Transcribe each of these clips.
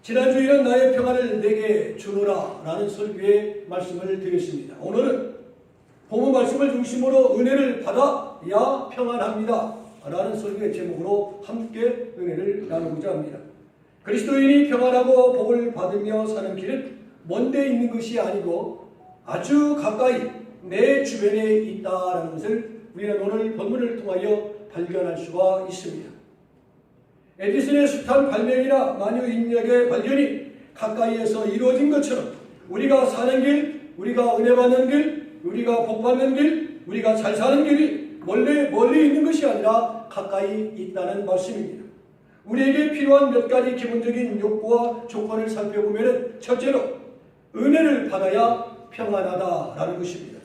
지난주에는 나의 평안을 내게 주노라 라는 설교의 말씀을 드렸습니다. 오늘은 본문 말씀을 중심으로 은혜를 받아야 평안합니다 라는 설교의 제목으로 함께 은혜를 나누고자 합니다. 그리스도인이 평안하고 복을 받으며 사는 길은 먼데 있는 것이 아니고 아주 가까이 내 주변에 있다라는 것을 우리는 오늘 본문을 통하여 발견할 수가 있습니다. 에디슨의 숱한 발명이나 만유인력의 발견이 가까이에서 이루어진 것처럼 우리가 사는 길, 우리가 은혜 받는 길, 우리가 복 받는 길, 우리가 잘 사는 길이 멀리 있는 것이 아니라 가까이 있다는 말씀입니다. 우리에게 필요한 몇 가지 기본적인 욕구와 조건을 살펴보면 첫째로 은혜를 받아야 평안하다라는 것입니다.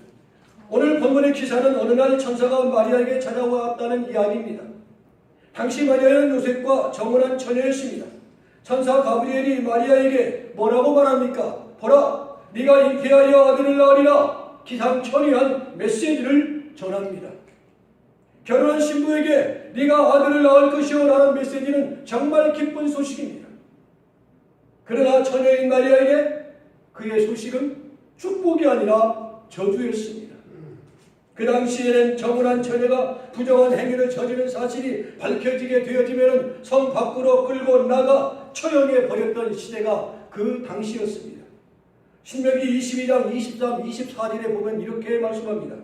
오늘 본문의 기사는 어느 날 천사가 마리아에게 찾아왔다는 이야기입니다. 당시 마리아는 요셉과 정혼한 처녀였습니다. 천사 가브리엘이 마리아에게 뭐라고 말합니까? 보라, 네가 잉태하여 아들을 낳으리라 기상천외한 메시지를 전합니다. 결혼한 신부에게 네가 아들을 낳을 것이오 라는 메시지는 정말 기쁜 소식입니다. 그러나 처녀인 마리아에게 그의 소식은 축복이 아니라 저주였습니다. 그 당시에는 정혼한 처녀가 부정한 행위를 저지른 사실이 밝혀지게 되어지면 성 밖으로 끌고 나가 처형해 버렸던 시대가 그 당시였습니다. 신명기 22장 23, 24절에 보면 이렇게 말씀합니다.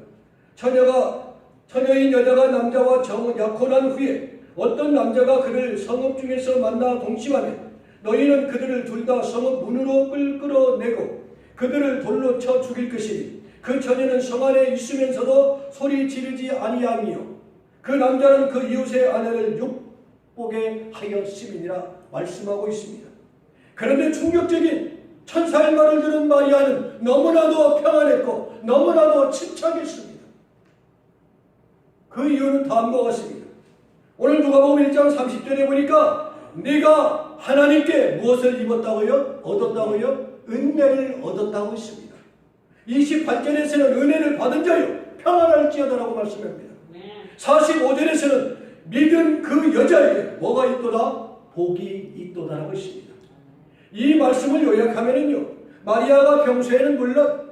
처녀인 여자가 남자와 약혼한 후에 어떤 남자가 그를 성읍 중에서 만나 동침하면 너희는 그들을 둘 다 성읍 문으로 끌어내고 그들을 돌로 쳐 죽일 것이니 그 처녀는 성 안에 있으면서도 소리 지르지 아니하며 그 남자는 그 이웃의 아내를 욕보게 하였음이니라 말씀하고 있습니다. 그런데 충격적인 천사의 말을 들은 마리아는 너무나도 평안했고 너무나도 침착했습니다. 그 이유는 다음과 같습니다. 오늘 누가복음 1장 30절에 보니까 네가 하나님께 무엇을 입었다고요? 얻었다고요? 은혜를 얻었다고 했습니다. 28절에서는 은혜를 받은 자요 평안할지어다라고 말씀합니다. 45절에서는 믿은 그 여자에게 뭐가 있도다? 복이 있도다라고 했습니다. 이 말씀을 요약하면요, 마리아가 평소에는 물론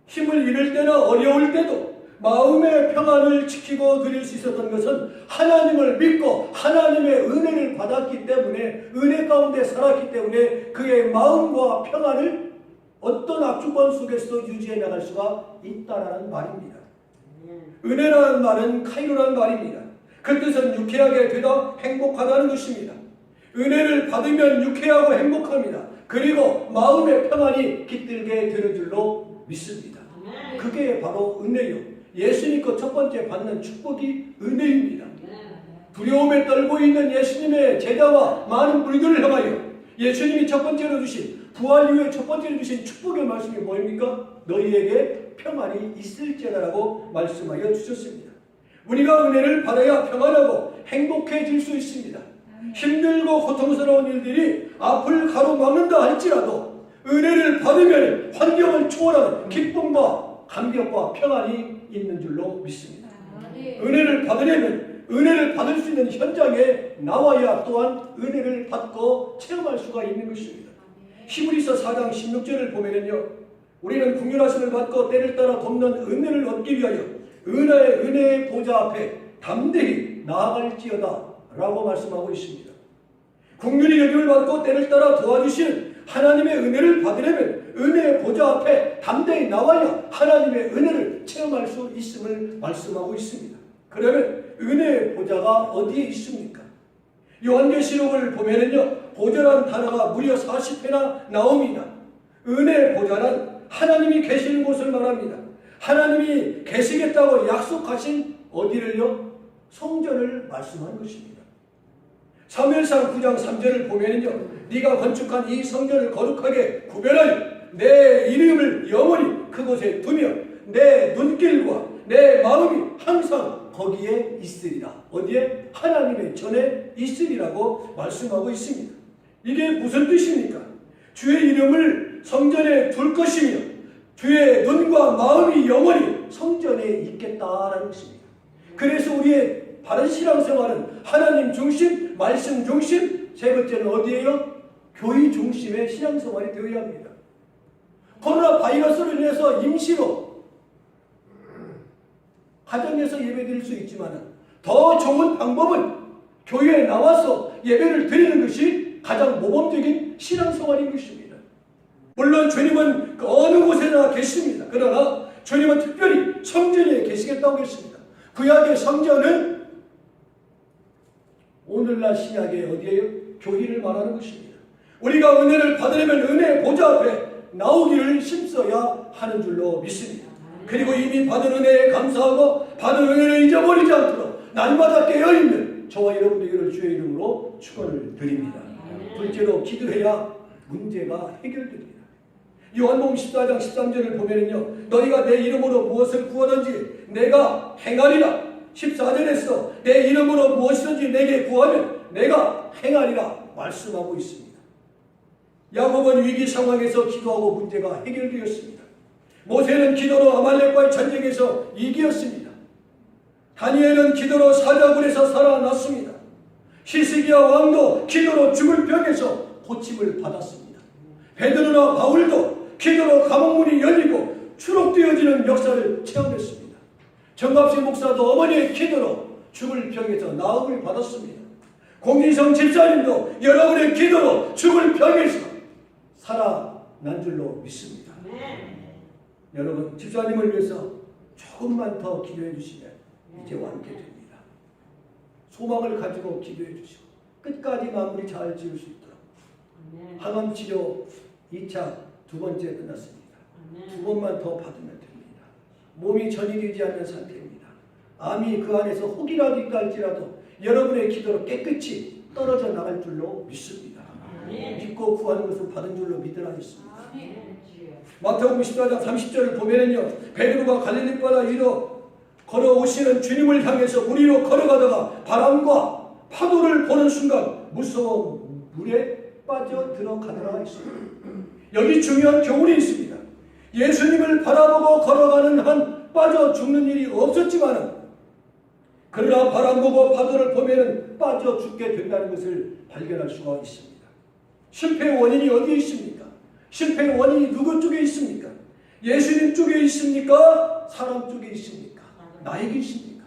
힘을 잃을 때나 어려울 때도 마음의 평안을 지키고 드릴 수 있었던 것은 하나님을 믿고 하나님의 은혜를 받았기 때문에, 은혜 가운데 살았기 때문에 그의 마음과 평안을 어떤 압축권 속에서도 유지해 나갈 수가 있다라는 말입니다. 은혜라는 말은 카이로라는 말입니다. 그 뜻은 유쾌하게 되다 행복하다는 것입니다. 은혜를 받으면 유쾌하고 행복합니다. 그리고 마음의 평안이 깃들게 되는 줄로 믿습니다. 그게 바로 은혜요. 예수님께 첫 번째 받는 축복이 은혜입니다. 두려움에 떨고 있는 예수님의 제자와 많은 무리들을 향하여 예수님이 첫 번째로 주신, 부활 이후에 첫 번째로 주신 축복의 말씀이 뭐입니까? 너희에게 평안이 있을지라고 말씀하여 주셨습니다. 우리가 은혜를 받아야 평안하고 행복해질 수 있습니다. 힘들고 고통스러운 일들이 앞을 가로막는다 할지라도 은혜를 받으면 환경을 초월하는 기쁨과 감격과 평안이 있는 줄로 믿습니다. 은혜를 받으려면 은혜를 받을 수 있는 현장에 나와야 또한 은혜를 받고 체험할 수가 있는 것입니다. 히브리서 4장 16절을 보면요, 우리는 긍휼하심을 받고 때를 따라 돕는 은혜를 얻기 위하여 은혜의 보좌 앞에 담대히 나아갈지어다 라고 말씀하고 있습니다. 긍휼히 여김을 받고 때를 따라 도와주시는 하나님의 은혜를 받으려면 은혜의 보좌 앞에 담대히 나와야 하나님의 은혜를 체험할 수 있음을 말씀하고 있습니다. 그러면 은혜의 보좌가 어디에 있습니까? 요한계시록을 보면은요, 보좌라는 단어가 무려 40회나 나옵니다. 은혜의 보좌는 하나님이 계시는 곳을 말합니다. 하나님이 계시겠다고 약속하신 어디를요? 성전을 말씀하는 것입니다. 사무엘상 9장 3절을 보면은요, 네가 건축한 이 성전을 거룩하게 구별하여 내 이름을 영원히 그곳에 두며 내 눈길과 내 마음이 항상 거기에 있으리라. 어디에? 하나님의 전에 있으리라고 말씀하고 있습니다. 이게 무슨 뜻입니까? 주의 이름을 성전에 둘 것이며 주의 눈과 마음이 영원히 성전에 있겠다라는 것입니다. 그래서 우리의 바른 신앙생활은 하나님 중심, 말씀 중심, 세 번째는 어디예요? 교회 중심의 신앙생활이 되어야 합니다. 코로나 바이러스로 인해서 임시로 가정에서 예배드릴 수 있지만 더 좋은 방법은 교회에 나와서 예배를 드리는 것이 가장 모범적인 신앙생활인 것입니다. 물론 주님은 그 어느 곳에나 계십니다. 그러나 주님은 특별히 성전에 계시겠다고 했습니다. 구약의 성전은 오늘날 신약의 어디에요? 교회를 말하는 것입니다. 우리가 은혜를 받으려면 은혜의 보좌 앞에 나오기를 힘써야 하는 줄로 믿습니다. 그리고 이미 받은 은혜에 감사하고 받은 은혜를 잊어버리지 않도록 날마다 깨어있는 저와 여러분 되기를 주의 이름으로 축원을 드립니다. 둘째로 기도해야 문제가 해결됩니다. 요한복음 14장 13절을 보면은요, 너희가 내 이름으로 무엇을 구하든지 내가 행하리라. 14절에서 내 이름으로 무엇이든지 내게 구하면 내가 행하리라 말씀하고 있습니다. 야곱은 위기 상황에서 기도하고 문제가 해결되었습니다. 모세는 기도로 아말렉과의 전쟁에서 이기었습니다. 다니엘은 기도로 사자굴에서 살아났습니다. 히스기야 왕도 기도로 죽을 병에서 고침을 받았습니다. 베드로나 바울도 기도로 감옥문이 열리고 추록되어지는 역사를 체험했습니다. 정갑식 목사도 어머니의 기도로 죽을 병에서 나음을 받았습니다. 공진성 집사님도 여러분의 기도로 죽을 병에서 살아난 줄로 믿습니다. 여러분, 집사님을 위해서 조금만 더 기도해 주시면 이제 완쾌됩니다. 소망을 가지고 기도해 주시고 끝까지 마무리 잘 지을 수 있도록. 항암 치료 2차 두 번째 끝났습니다. 두 번만 더 받으면 됩니다. 몸이 전이되지 않는 상태입니다. 암이 그 안에서 혹이라도 있다 할지라도 여러분의 기도로 깨끗이 떨어져 나갈 줄로 믿습니다. 믿고 구하는 것을 받은 줄로 믿으라 했습니다. 마태복음 14장 30절을 보면은요, 베드로가 갈릴리 바다 위로 걸어오시는 주님을 향해서 물 위로 걸어가다가 바람과 파도를 보는 순간 무서운 물에 빠져 들어가더라 했습니다. 여기 중요한 교훈이 있습니다. 예수님을 바라보고 걸어가는 한 빠져 죽는 일이 없었지만 그러나 바람 보고 파도를 보면 빠져 죽게 된다는 것을 발견할 수가 있습니다. 실패의 원인이 어디에 있습니까? 실패의 원인이 누구 쪽에 있습니까? 예수님 쪽에 있습니까? 사람 쪽에 있습니까? 나에게 있습니까?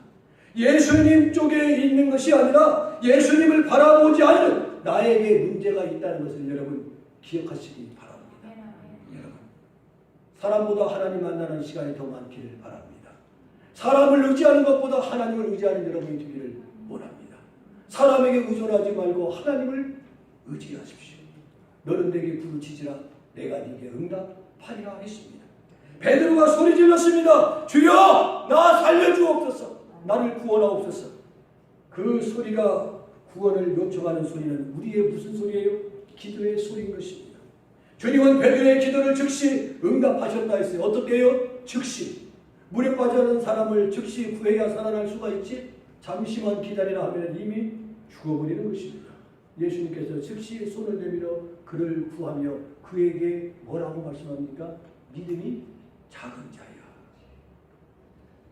예수님 쪽에 있는 것이 아니라 예수님을 바라보지 않는 나에게 문제가 있다는 것을 여러분 기억하시기 바랍니다. 여러분, 사람보다 하나님 만나는 시간이 더 많기를 바랍니다. 사람을 의지하는 것보다 하나님을 의지하는 여러분이 되기를 원합니다. 사람에게 의존하지 말고 하나님을 의지하십시오. 너는 내게 부르짖으라 내가 네게 응답하리라 했습니다. 베드로가 소리 질렀습니다. 주여 나 살려주옵소서. 나를 구원하옵소서. 그 소리가 구원을 요청하는 소리는 우리의 무슨 소리예요? 기도의 소리인 것입니다. 주님은 베드로의 기도를 즉시 응답하셨다 했어요. 어떻게 해요? 즉시. 물에 빠져있는 사람을 즉시 구해야 살아날 수가 있지, 잠시만 기다리라 하면 이미 죽어버리는 것입니다. 예수님께서 즉시 손을 내밀어 그를 구하며 그에게 뭐라고 말씀합니까? 믿음이 작은 자여.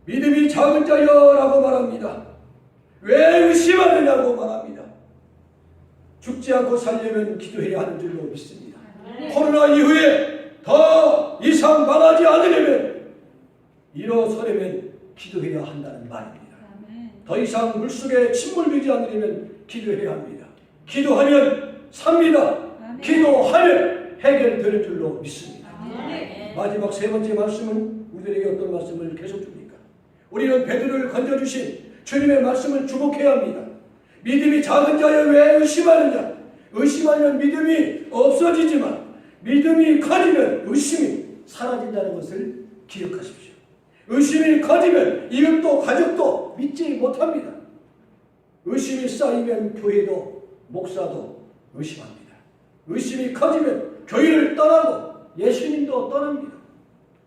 믿음이 작은 자여라고 말합니다. 왜 의심하느냐고 말합니다. 죽지 않고 살려면 기도해야 하는 줄로 믿습니다. 코로나 이후에 더 이상 망하지 않으려면 일어서려면 기도해야 한다는 말입니다. 더 이상 물속에 침몰되지 않으려면 기도해야 합니다. 기도하면 삽니다. 기도하면 해결되는 줄로 믿습니다. 마지막 세 번째 말씀은 우리에게 어떤 말씀을 계속 줍니까? 우리는 베드로를 건져주신 주님의 말씀을 주목해야 합니다. 믿음이 작은 자여 왜 의심하느냐? 의심하면 믿음이 없어지지만 믿음이 커지면 의심이 사라진다는 것을 기억하십시오. 의심이 커지면 이웃도 가족도 믿지 못합니다. 의심이 쌓이면 교회도 목사도 의심합니다. 의심이 커지면 교회를 떠나고 예수님도 떠납니다.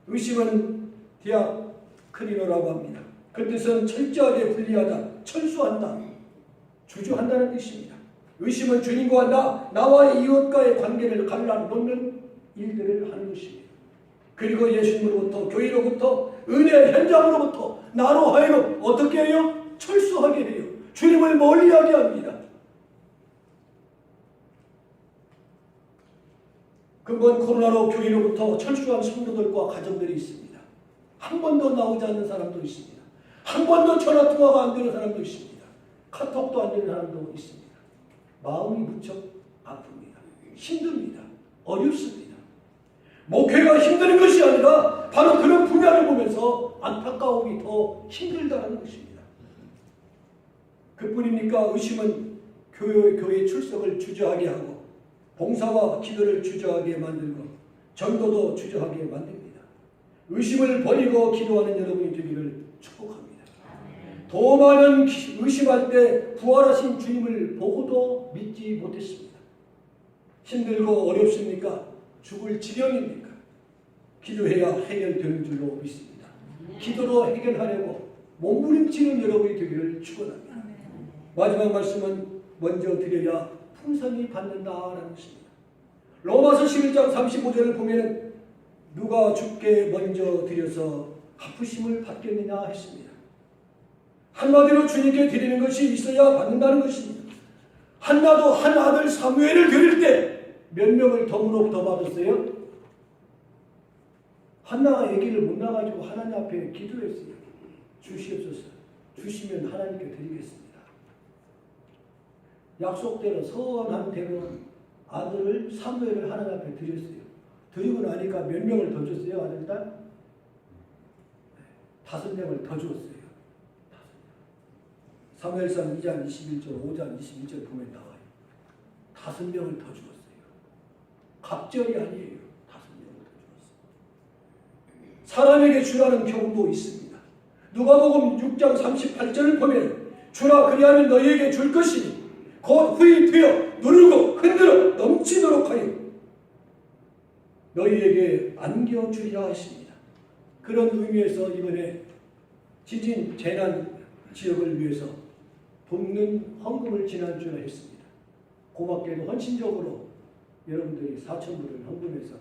의심은 디아크리노라고 합니다. 그 뜻은 철저하게 분리하다, 철수한다, 주저한다는 뜻입니다. 의심은 주님과 나와의 이웃과의 관계를 갈라놓는 일들을 하는 것입니다. 그리고 예수님으로부터, 교회로부터, 은혜의 현장으로부터 나로 하여금 어떻게 해요? 철수하게 해요. 주님을 멀리하게 합니다. 근본 코로나로 교회로부터 철수한 성도들과 가정들이 있습니다. 한 번도 나오지 않는 사람도 있습니다. 한 번도 전화통화가 안 되는 사람도 있습니다. 카톡도 안 되는 사람도 있습니다. 마음이 무척 아픕니다. 힘듭니다. 어렵습니다. 목회가 힘든 것이 아니라 바로 그런 분야를 보면서 안타까움이 더 힘들다는 것입니다. 그뿐입니까? 의심은 교회 출석을 주저하게 하고 봉사와 기도를 주저하게 만들고 전도도 주저하게 만듭니다. 의심을 버리고 기도하는 여러분이 되기를 축복합니다. 더 많은 의심할 때 부활하신 주님을 보고도 믿지 못했습니다. 힘들고 어렵습니까? 죽을 지경입니까? 기도해야 해결되는 줄로 믿습니다. 기도로 해결하려고 몸부림치는 여러분이 되기를 축원합니다. 마지막 말씀은 먼저 드려야 풍성히 받는다라는 것입니다. 로마서 11장 35절을 보면 누가 주께 먼저 드려서 갚으심을 받겠느냐 했습니다. 한마디로 주님께 드리는 것이 있어야 받는다는 것입니다. 한나도 한 아들 사무엘을 드릴 때 몇 명을 덤으로부터 받았어요? 한나가 얘기를 못 나가지고 하나님 앞에 기도했어요. 주시옵소서. 주시면 하나님께 드리겠습니다. 약속대로 선한 대로 아들을 사무엘을 하나님 앞에 드렸어요. 드리고 나니까 몇 명을 더 줬어요? 아들 딸? 5명을 더 줬어요. 사무엘상 2장 21절 5장 21절 보면 나와요. 5명을 더 주었어요. 갑절이 아니에요. 5명을 더 주었어요. 사람에게 주라는 경우도 있습니다. 누가복음 6장 38절을 보면 주라 그리하면 너희에게 줄 것이니 곧 후히 되어 누르고 흔들어 넘치도록 하여 너희에게 안겨주리라 하십니다. 그런 의미에서 이번에 지진 재난 지역을 위해서 돕는 헌금을 지난주에 했습니다. 고맙게도 헌신적으로 여러분들이 4,000불을 헌금해서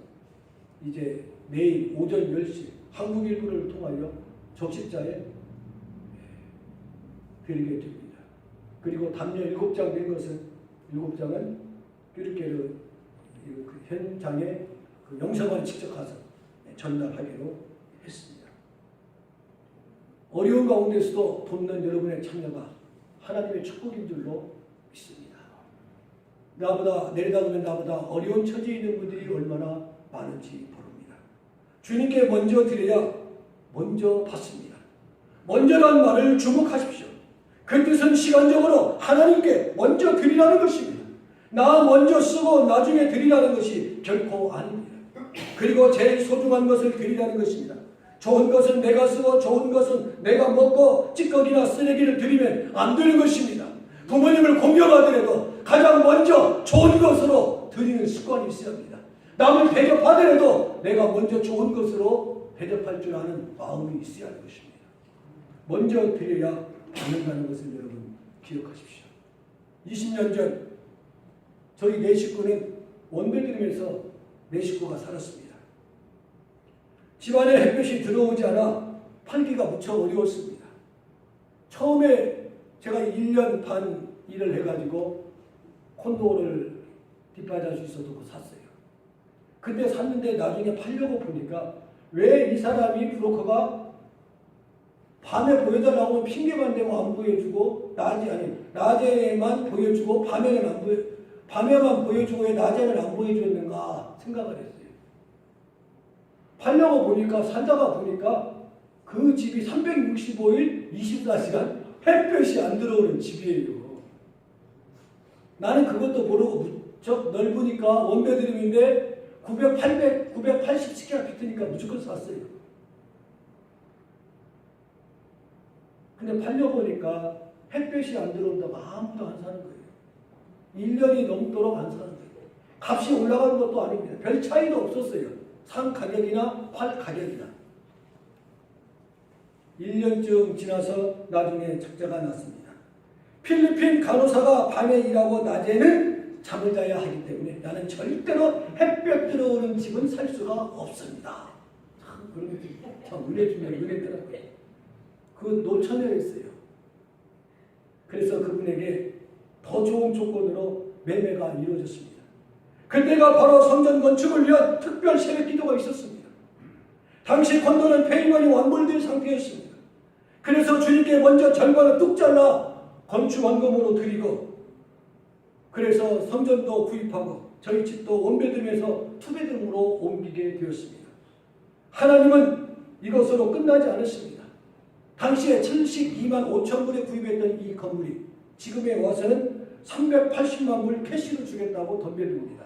이제 내일 오전 10시 한국일보를 통하여 적십자에 드리게 됩니다. 그리고 담요 7장 된 것은 7장은 뷰르케르 현장에 그 영상을 직접 가서 전달하기로 했습니다. 어려운 가운데서도 돕는 여러분의 참여가 하나님의 축복인 줄로 믿습니다. 나보다 내려다보면 나보다 어려운 처지에 있는 분들이 얼마나 많은지 모릅니다. 주님께 먼저 드려야 먼저 받습니다. 먼저라는 말을 주목하십시오. 그 뜻은 시간적으로 하나님께 먼저 드리라는 것입니다. 나 먼저 쓰고 나중에 드리라는 것이 결코 아닙니다. 그리고 제일 소중한 것을 드리라는 것입니다. 좋은 것은 내가 쓰고 좋은 것은 내가 먹고 찌꺼기나 쓰레기를 드리면 안 되는 것입니다. 부모님을 공경하더라도 가장 먼저 좋은 것으로 드리는 습관이 있어야 합니다. 남을 대접하더라도 내가 먼저 좋은 것으로 대접할 줄 아는 마음이 있어야 하는 것입니다. 먼저 드려야 받는다는 것을 여러분 기억하십시오. 20년 전 저희 네 식구는 원배드림에서 네 식구가 살았습니다. 집안에 햇볕이 들어오지 않아 팔기가 무척 어려웠습니다. 처음에 제가 1년 반 일을 해가지고 콘도를 뒷바자 주소도 샀어요. 근데 샀는데 나중에 팔려고 보니까 왜 이 사람이 브로커가 밤에 보여달라고 하면 핑계만 대고 안 보여주고 낮에만 보여주고 밤에만 보여주고 왜 낮에는 안 보여줬는가 생각을 했어요. 팔려고 보니까 살다가 보니까 그 집이 365일 24시간 햇볕이 안 들어오는 집이에요. 나는 그것도 모르고 무척 넓으니까 원배드림인데 980스퀘어피트니까 무조건 샀어요. 근데 팔려보니까 햇볕이 안 들어온다고 아무도 안 사는 거예요. 1년이 넘도록 안 사는 거예요. 값이 올라가는 것도 아닙니다. 별 차이도 없었어요. 산 가격이나 팔 가격이나. 1년쯤 지나서 나중에 적자가 났습니다. 필리핀 간호사가 밤에 일하고 낮에는 잠을 자야 하기 때문에 나는 절대로 햇볕 들어오는 집은 살 수가 없습니다. 참 그런 게 참 은혜 중에 은혜더라고요. 그 노처녀였어요. 그래서 그분에게 더 좋은 조건으로 매매가 이루어졌습니다. 그때가 바로 성전 건축을 위한 특별 새벽 기도가 있었습니다. 당시 건도는 폐위만이 완불된 상태였습니다. 그래서 주님께 먼저 절반을 뚝 잘라 건축 원금으로 드리고, 그래서 성전도 구입하고 저희 집도 원베드룸에서 투베드룸으로 옮기게 되었습니다. 하나님은 이것으로 끝나지 않았습니다. 당시에 72만 5천 불에 구입했던 이 건물이 지금에 와서는 380만 불 캐시로 주겠다고 덤벼듭니다.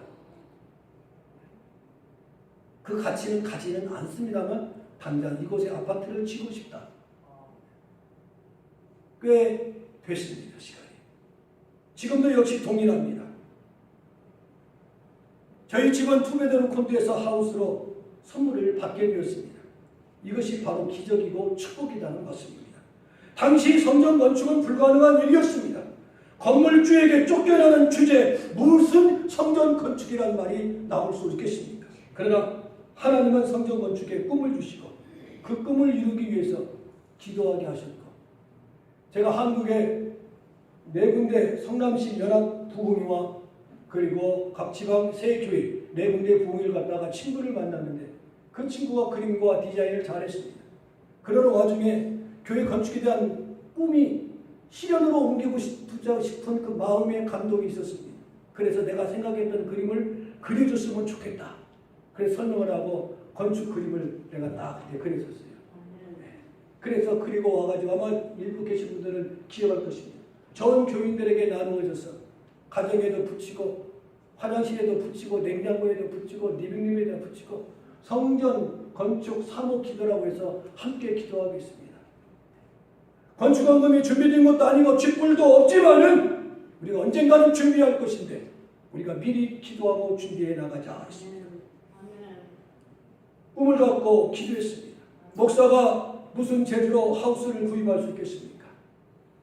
그 가치는 가지는 않습니다만 당장 이곳에 아파트를 지고 싶다. 꽤 됐습니다. 시간이. 지금도 역시 동일합니다. 저희 집은 투베드룸 콘도에서 하우스로 선물을 받게 되었습니다. 이것이 바로 기적이고 축복이라는 것입니다. 당시 성전 건축은 불가능한 일이었습니다. 건물주에게 쫓겨나는 주제에 무슨 성전 건축이라는 말이 나올 수 있겠습니까? 그러나 하나님은 성전 건축에 꿈을 주시고 그 꿈을 이루기 위해서 기도하게 하셨고, 제가 한국에 4군데 성남시 연합 부흥회와 그리고 각 지방 세 교회 4군데 부흥회를 갔다가 친구를 만났는데 그 친구가 그림과 디자인을 잘했습니다. 그러는 와중에 교회 건축에 대한 꿈이 실현으로 옮기고 싶은 그 마음의 감동이 있었습니다. 그래서 내가 생각했던 그림을 그려줬으면 좋겠다. 그래서 설명을 하고 건축 그림을 내가 딱 그때 그렸었어요. 네. 그래서 그리고 와가지고 아마 일부 계신 분들은 기억할 것입니다. 전 교인들에게 나누어져서 가정에도 붙이고 화장실에도 붙이고 냉장고에도 붙이고 리빙룸에도 붙이고 성전 건축 사모 기도라고 해서 함께 기도하고 있습니다. 건축원금이 준비된 것도 아니고 쥐뿔도 없지만은 우리가 언젠가는 준비할 것인데 우리가 미리 기도하고 준비해 나가자 했습니다. 꿈을 갖고 기도했습니다. 목사가 무슨 재주로 하우스를 구입할 수 있겠습니까?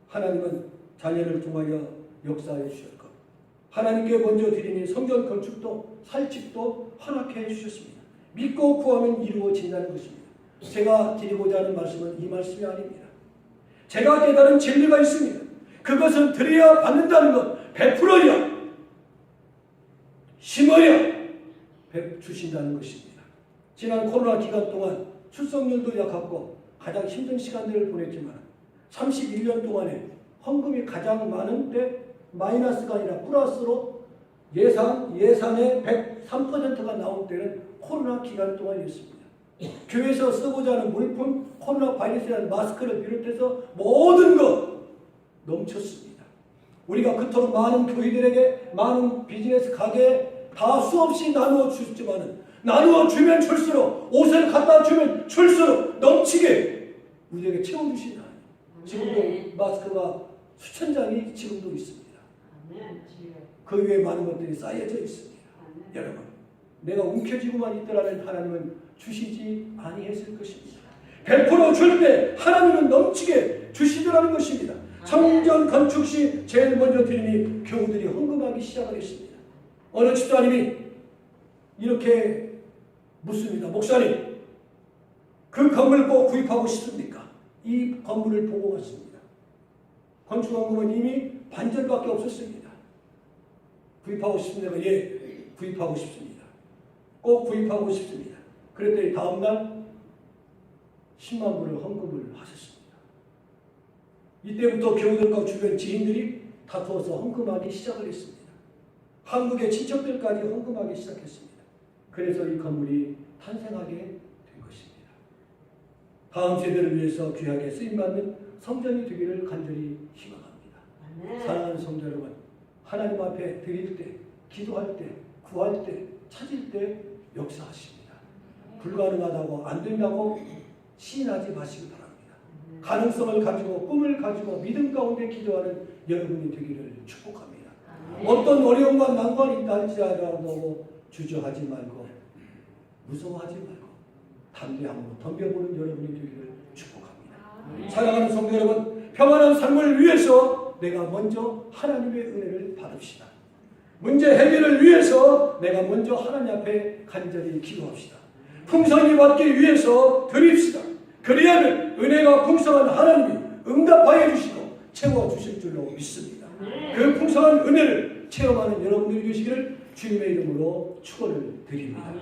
하나님은 자녀를 통하여 역사해 주셨고 하나님께 먼저 드리니 성전 건축도 살 집도 허락해 주셨습니다. 믿고 구하면 이루어진다는 것입니다. 제가 드리고자 하는 말씀은 이 말씀이 아닙니다. 제가 깨달은 진리가 있습니다. 그것은 드려야 받는다는 것, 베풀어야 심어야 주신다는 것입니다. 지난 코로나 기간 동안 출석률도 약하고 가장 힘든 시간들을 보냈지만 31년 동안에 헌금이 가장 많은데 마이너스가 아니라 플러스로 예산의 103%가 나온 때는 코로나 기간 동안이었습니다. 교회에서 쓰고자 하는 물품, 코로나 바이러스라는 마스크를 비롯해서 모든 것 넘쳤습니다. 우리가 그토록 많은 교회들에게 많은 비즈니스 가게에 다 수없이 나누어 주셨지만 나누어 주면 줄수록 옷을 갖다 주면 줄수록 넘치게 우리에게 채워주신다. 지금도 마스크가 수천 장이 지금도 있습니다. 그 위에 많은 것들이 쌓여져 있습니다. 여러분, 내가 움켜쥐고만 있더라면 하나님은 주시지 아니했을 것입니다. 100% 줄 때 하나님은 넘치게 주시더라는 것입니다. 성전 건축 시 제일 먼저 드리니 교우들이 헌금하기 시작을 했습니다. 어느 집사님이 이렇게 묻습니다. 목사님, 그 건물 꼭 구입하고 싶습니까? 이 건물을 보고 왔습니다. 건축원금은 이미 반절밖에 없었습니다. 구입하고 싶습니까? 예, 구입하고 싶습니다. 꼭 구입하고 싶습니다. 그랬더니 다음날 10만 불을 헌금을 하셨습니다. 이때부터 교우들과 주변 지인들이 다투어서 헌금하기 시작을 했습니다. 한국의 친척들까지 헌금하기 시작했습니다. 그래서 이 건물이 탄생하게 된 것입니다. 다음 세대를 위해서 귀하게 쓰임받는 성전이 되기를 간절히 희망합니다. 사랑하는 성도 여러분, 하나님 앞에 드릴 때, 기도할 때, 구할 때, 찾을 때 역사하십니다. 불가능하다고 안 된다고 시인하지 마시기 바랍니다. 가능성을 가지고 꿈을 가지고 믿음 가운데 기도하는 여러분이 되기를 축복합니다. 어떤 어려움과 난관이 있다 할지라도 주저하지 말고 무서워하지 말고 담대함으로 덤벼보는 여러분이 되기를 축복합니다. 사랑하는 성도 여러분, 평안한 삶을 위해서 내가 먼저 하나님의 은혜를 받읍시다. 문제 해결을 위해서 내가 먼저 하나님 앞에 간절히 기도합시다. 풍성히 받기 위해서 드립시다. 그리하면 은혜가 풍성한 하나님이 응답하여 주시고 채워주실 줄로 믿습니다. 그 풍성한 은혜를 체험하는 여러분들이 되시기를 주님의 이름으로 축원을 드립니다.